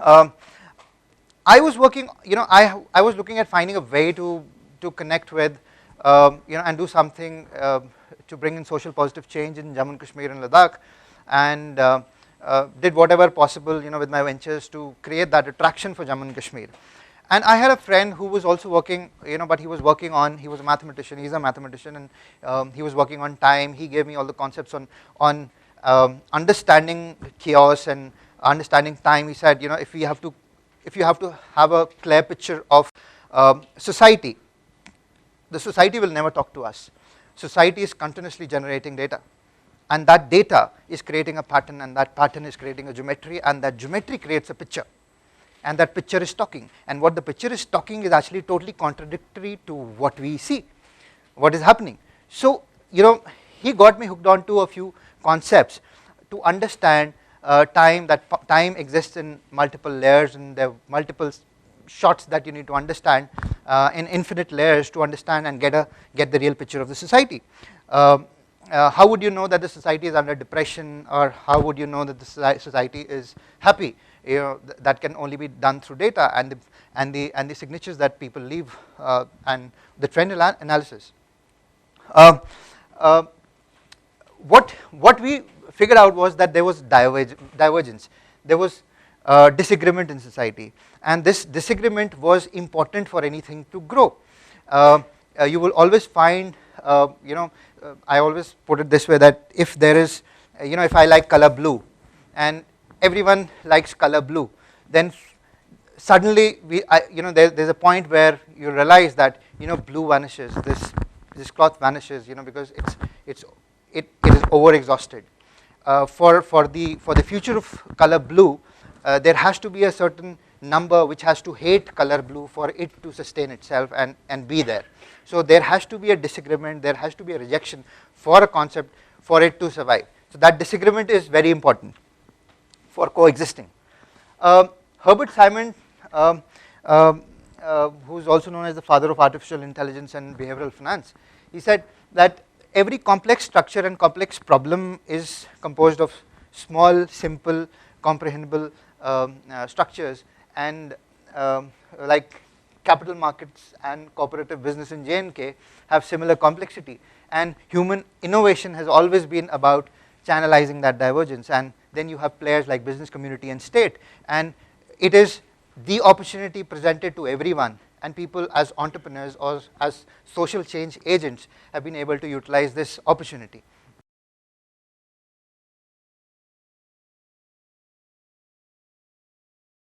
Um, I was working, I was looking at finding a way to connect with, and do something to bring in social positive change in Jammu and Kashmir and Ladakh, and did whatever possible, with my ventures to create that attraction for Jammu and Kashmir. And I had a friend who was also working, but he was a mathematician, he's a mathematician, and he was working on time. He gave me all the concepts on understanding chaos and understanding time. He said, if you have to have a clear picture of society, the society will never talk to us. Society is continuously generating data, and that data is creating a pattern, and that pattern is creating a geometry, and that geometry creates a picture, and that picture is talking, and what the picture is talking is actually totally contradictory to what we see, what is happening. So he got me hooked on to a few concepts to understand time, that time exists in multiple layers, and there are multiple shots that you need to understand in infinite layers to understand and get the real picture of the society. How would you know that the society is under depression, or how would you know that the society is happy? That can only be done through data and the signatures that people leave, and the trend analysis. What we figured out was that there was divergence. There was disagreement in society, and this disagreement was important for anything to grow. You will always find, I always put it this way, that if there is, if I like color blue, and everyone likes color blue, then suddenly there's a point where you realize that blue vanishes, this cloth vanishes, because it is over exhausted. For the future of color blue, there has to be a certain number which has to hate color blue for it to sustain itself and be there. So there has to be a disagreement, there has to be a rejection for a concept for it to survive. So that disagreement is very important for coexisting. Herbert Simon, who's also known as the father of artificial intelligence and behavioral finance, he said that every complex structure and complex problem is composed of small, simple, comprehensible structures, and like capital markets and cooperative business in J&K have similar complexity, and human innovation has always been about channelizing that divergence. And then you have players like business community and state, and it is the opportunity presented to everyone, and people as entrepreneurs or as social change agents have been able to utilize this opportunity.